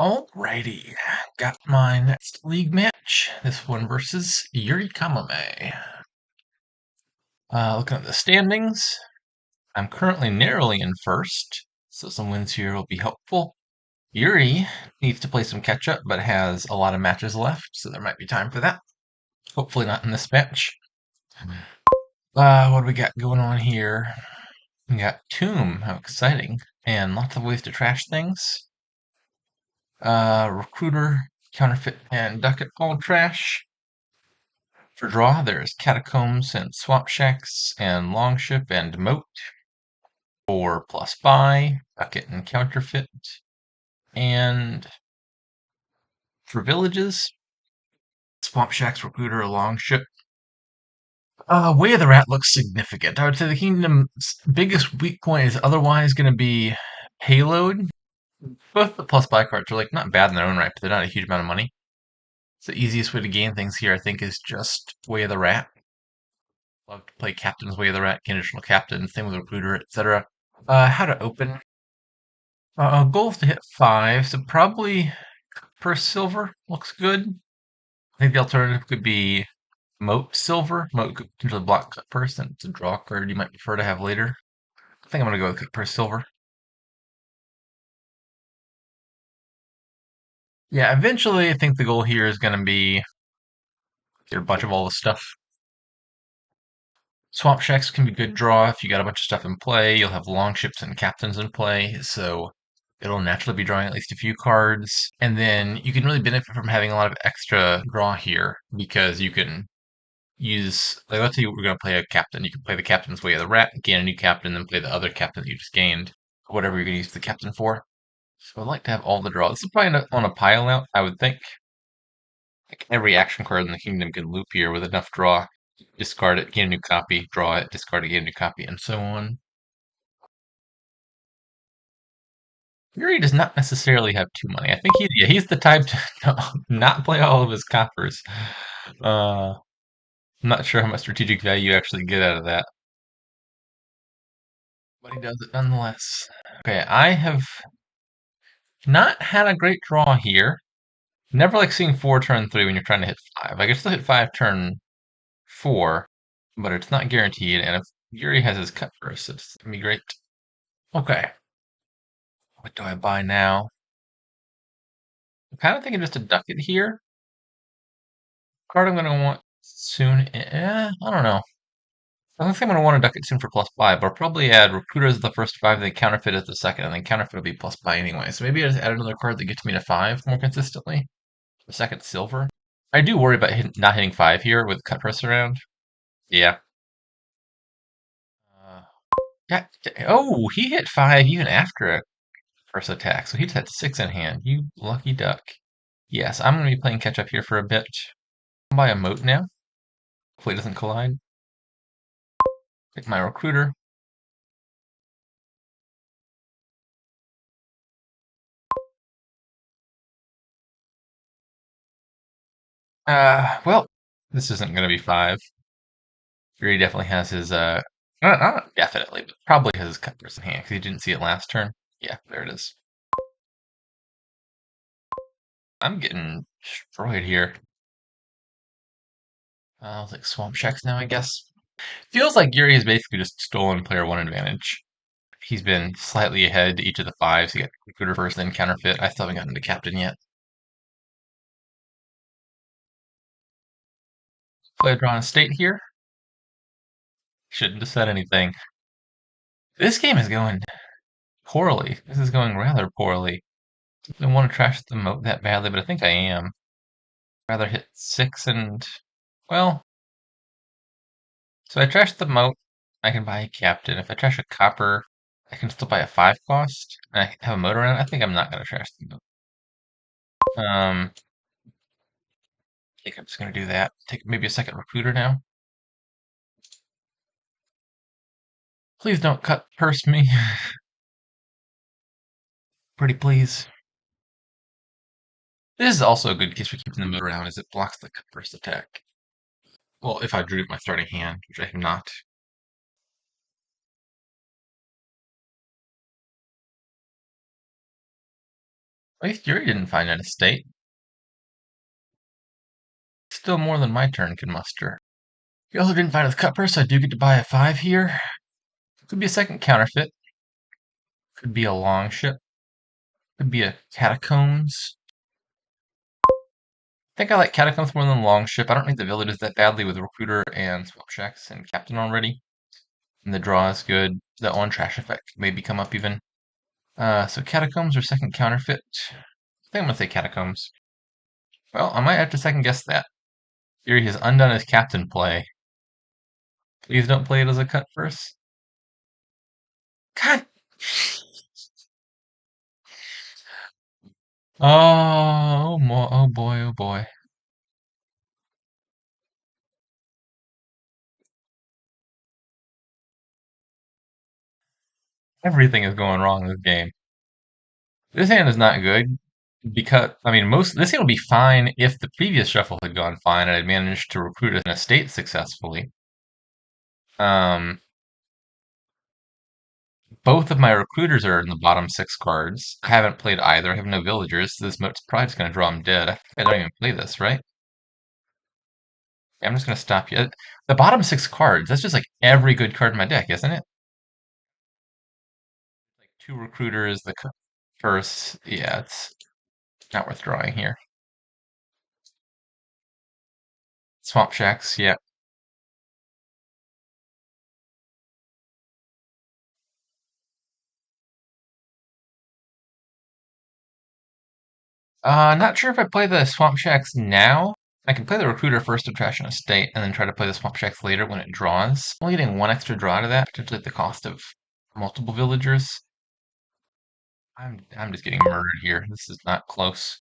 Alrighty, got my next league match. This one versus Yurikamome. Looking at the standings, I'm currently narrowly in first, so some wins here will be helpful. Yuri needs to play some catch up, but has a lot of matches left, so there might be time for that. Hopefully not in this match. What do we got going on here? We got Tomb, how exciting, and lots of ways to trash things. Recruiter, Counterfeit, and Ducat all trash. For draw, there's Catacombs and Swamp Shacks and Longship and Moat. For plus buy, Ducat and Counterfeit. And for villages, Swamp Shacks, Recruiter, Longship. Way of the Rat looks significant. I would say the Kingdom's biggest weak point is otherwise going to be payload. Both the plus buy cards are like not bad in their own right, but they're not a huge amount of money. So the easiest way to gain things here, I think, is just Way of the Rat. Love to play Captain's Way of the Rat, gain additional captain, same with Recruiter, etc. How to open. Goal is to hit 5, so probably per silver looks good. I think the alternative could be Moat Silver. Moat could potentially block Cut Purse, and it's a draw card you might prefer to have later. I think I'm going to go with Cut Purse Silver. Yeah, eventually I think the goal here is going to be get a bunch of all this stuff. Swamp Shacks can be good draw if you got a bunch of stuff in play. You'll have Longships and Captains in play, so it'll naturally be drawing at least a few cards. And then you can really benefit from having a lot of extra draw here because you can use, like, let's say we're going to play a captain. You can play the Captain's Way of the Rat, gain a new captain, then play the other captain that you just gained, whatever you're going to use the captain for. So I'd like to have all the draw. This is probably on a pile out, I would think. Like every action card in the kingdom can loop here with enough draw. Discard it, gain a new copy, draw it, discard it, gain a new copy, and so on. Yuri does not necessarily have too money. I think he's the type to not play all of his coppers. I'm not sure how much strategic value you actually get out of that. But he does it nonetheless. Okay, I have not had a great draw here. Never like seeing 4 turn 3 when you're trying to hit 5. I can still hit 5 turn 4, but it's not guaranteed, and if Yuri has his cut first, it's gonna be great. Okay. What do I buy now? I'm kind of thinking just a Ducat here. Card I'm gonna want soon. I don't know. I don't think I'm gonna want a Ducat soon for plus buy, but I'll probably add Recruiter as the first 5, then Counterfeit as the second, and then Counterfeit will be plus buy anyway. So maybe I just add another card that gets me to 5 more consistently. The second silver. I do worry about not hitting 5 here with cut press around. Yeah. Uh, yeah. Oh, he hit 5 even after it. First attack, so he's had 6 in hand. You lucky duck. Yes, I'm going to be playing catch up here for a bit. I'll buy a moat now. Hopefully it doesn't collide. Pick my recruiter. Well, this isn't going to be 5. Fury definitely has his, not definitely, but probably has his cut person in hand, because he didn't see it last turn. Yeah, there it is. I'm getting destroyed here. I'll take Swamp Shacks now, I guess. Feels like Yuri has basically just stolen player 1 advantage. He's been slightly ahead to each of the 5s. He got Recruiter first, then Counterfeit. I still haven't gotten to Captain yet. Play a draw on a state here. Shouldn't have said anything. This game is going poorly. This is going rather poorly. I don't want to trash the moat that badly, but I think I am. Rather hit 6 and... Well... So I trash the moat, I can buy a captain. If I trash a copper, I can still buy a 5 cost. And I have a moat around. I think I'm not going to trash the moat. I think I'm just going to do that. Take maybe a second recruiter now. Please don't cut purse me. Pretty please. This is also a good case for keeping the moat around as it blocks the cut first attack. Well, if I drew my starting hand, which I am not. At least Yuri didn't find an estate. Still more than my turn can muster. He also didn't find his cut purse, so I do get to buy a 5 here. Could be a second counterfeit. Could be a long ship. Could be a catacombs. I think I like catacombs more than long ship. I don't need the villages that badly with recruiter and swap shacks and captain already. And the draw is good. That one trash effect could maybe come up even. So catacombs or second counterfeit. I think I'm gonna say catacombs. Well, I might have to second guess that. Yuri has undone his captain play. Please don't play it as a cut first. God. Oh boy, oh boy. Everything is going wrong in this game. This hand is not good because I mean most this hand would be fine if the previous shuffle had gone fine and I'd managed to recruit an estate successfully. Um, both of my recruiters are in the bottom 6 cards. I haven't played either. I have no villagers. So this moat's probably just gonna draw them dead. I think I don't even play this, right? Yeah, I'm just gonna stop you. The bottom 6 cards, that's just like every good card in my deck, isn't it? Like 2 recruiters, first. Yeah, it's not worth drawing here. Swamp Shacks, yeah. Not sure if I play the Swamp Shacks now. I can play the Recruiter first to trash an estate, and then try to play the Swamp Shacks later when it draws. Only getting 1 extra draw out of that, potentially at the cost of multiple villagers. I'm just getting murdered here. This is not close.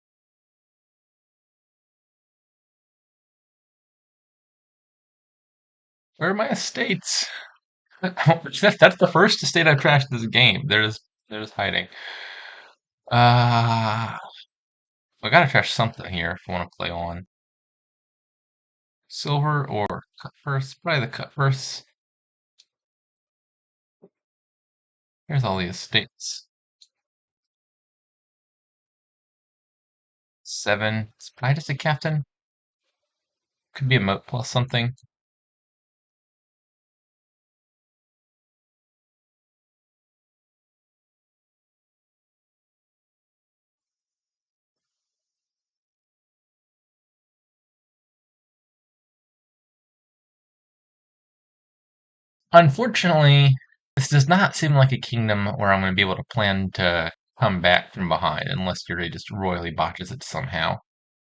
Where are my estates? That's the first estate I've trashed this game. They're just hiding. Uh, I gotta trash something here if I want to play on. Silver or cut first? Probably the cut first. Here's all the estates. 7. It's probably just a captain. Could be a moat plus something. Unfortunately, this does not seem like a kingdom where I'm going to be able to plan to come back from behind unless Yuri just royally botches it somehow.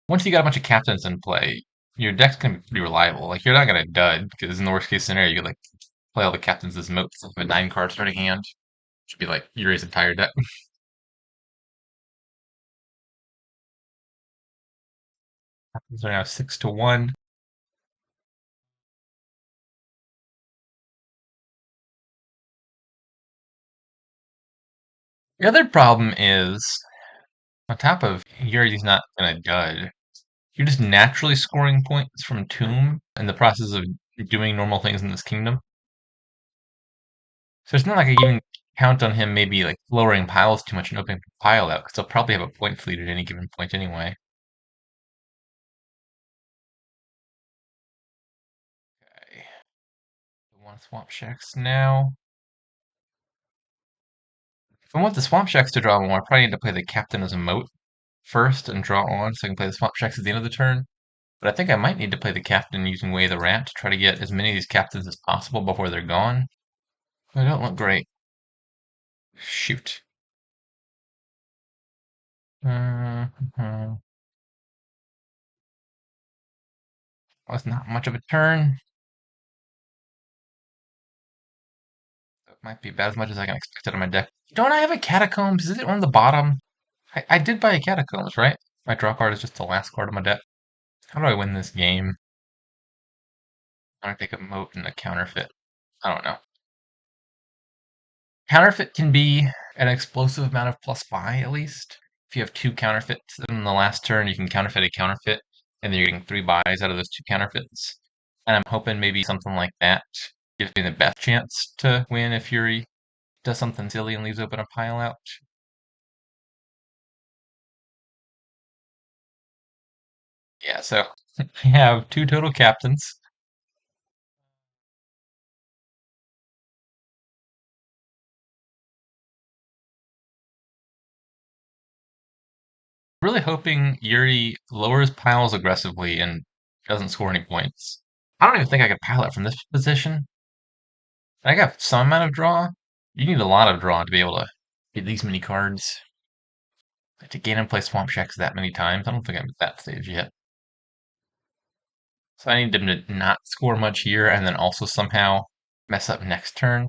Once you got a bunch of captains in play, your deck's going to be pretty reliable. Like, you're not going to dud, because in the worst case scenario, you could, like, play all the captains as moats with a 9 card starting hand. Which would be like Yuri's entire deck. Captains are now 6-1. The other problem is, on top of Yuri's not going to dud, you're just naturally scoring points from Tomb in the process of doing normal things in this kingdom. So it's not like I even count on him maybe like lowering piles too much and opening the pile out, because he'll probably have a point fleet at any given point anyway. Okay. I want Swamp Shacks now. If I want the Swamp Shacks to draw more, I probably need to play the Captain as a moat first and draw on so I can play the Swamp Shacks at the end of the turn. But I think I might need to play the Captain using Way of the Rat to try to get as many of these Captains as possible before they're gone. They don't look great. Shoot. Was not much of a turn. That might be about as much as I can expect out of my deck. Don't I have a Catacombs? Is it on the bottom? I did buy a Catacombs, right? My draw card is just the last card of my deck. How do I win this game? I'm gonna take a moat and a counterfeit. I don't know. Counterfeit can be an explosive amount of plus buy, at least. If you have 2 counterfeits in the last turn, you can counterfeit a counterfeit, and then you're getting 3 buys out of those 2 counterfeits. And I'm hoping maybe something like that gives me the best chance to win if Fury does something silly and leaves open a pile out. Yeah, so I have two total captains. Really hoping Yuri lowers piles aggressively and doesn't score any points. I don't even think I could pile it from this position. I got some amount of draw. You need a lot of draw to be able to get these many cards. To gain and play Swamp Shacks that many times, I don't think I'm at that stage yet. So I need them to not score much here and then also somehow mess up next turn.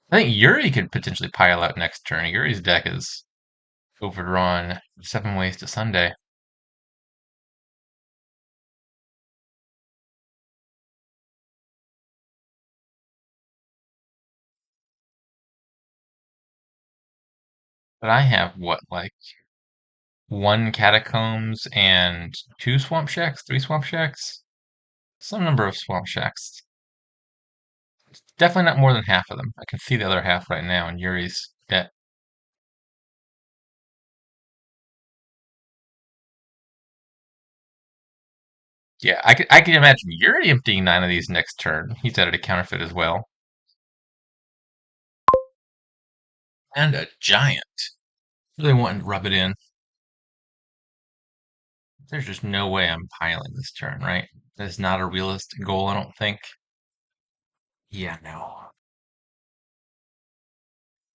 I think Yuri could potentially pile out next turn. Yuri's deck is overdrawn 7 ways to Sunday. But I have what, like one Catacombs and two Swamp Shacks, three Swamp Shacks? Some number of Swamp Shacks. Definitely not more than half of them. I can see the other half right now in Yuri's deck. Yeah, I could imagine Yuri emptying 9 of these next turn. He's added a counterfeit as well. And a giant. Really wanting to rub it in. There's just no way I'm piling this turn, right? That's not a realistic goal, I don't think. Yeah, no.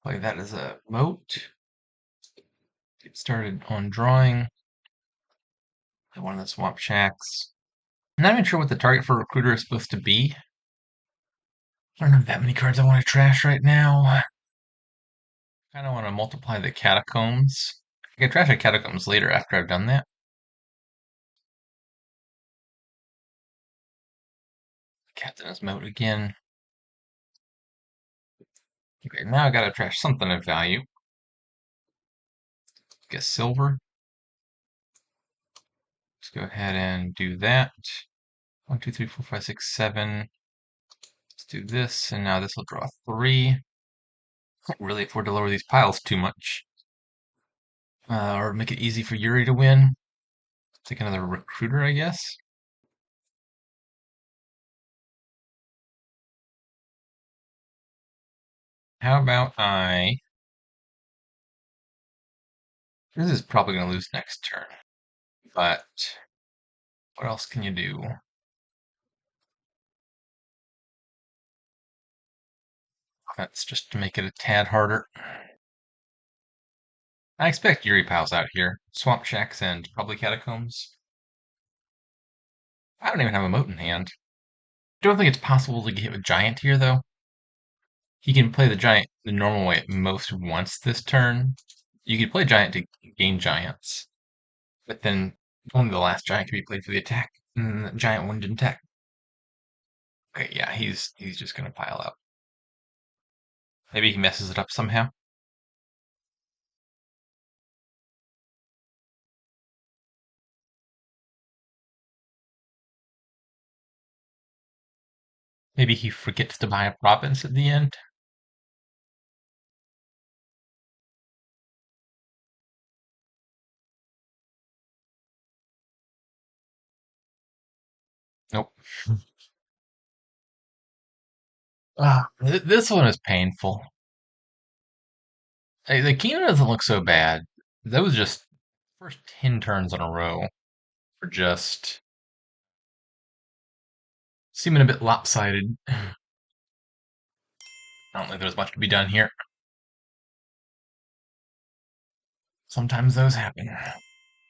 Play that as a moat. Get started on drawing. One of the swamp shacks. I'm not even sure what the target for recruiter is supposed to be. I don't have that many cards I want to trash right now. I kind of want to multiply the catacombs. I can trash the catacombs later after I've done that. Captain's mode again. Okay, now I gotta trash something of value. Guess silver. Let's go ahead and do that. 1, 2, 3, 4, 5, 6, 7. Let's do this, and now this will draw 3. Can't really afford to lower these piles too much. Or make it easy for Yuri to win. Take another recruiter, I guess. How about I... This is probably going to lose next turn. But what else can you do? That's just to make it a tad harder. I expect Yuri piles out here. Swamp Shacks and probably Catacombs. I don't even have a moat in hand. Don't think it's possible to get a giant here, though. He can play the giant the normal way at most once this turn. You could play giant to gain giants, but then only the last giant can be played for the attack, and the giant one didn't attack. Okay, yeah, he's just gonna pile out. Maybe he messes it up somehow. Maybe he forgets to buy a province at the end. Nope. This one is painful. Hey, the Kino doesn't look so bad. That was just first 10 turns in a row for just seeming a bit lopsided. I don't think there's much to be done here. Sometimes those happen.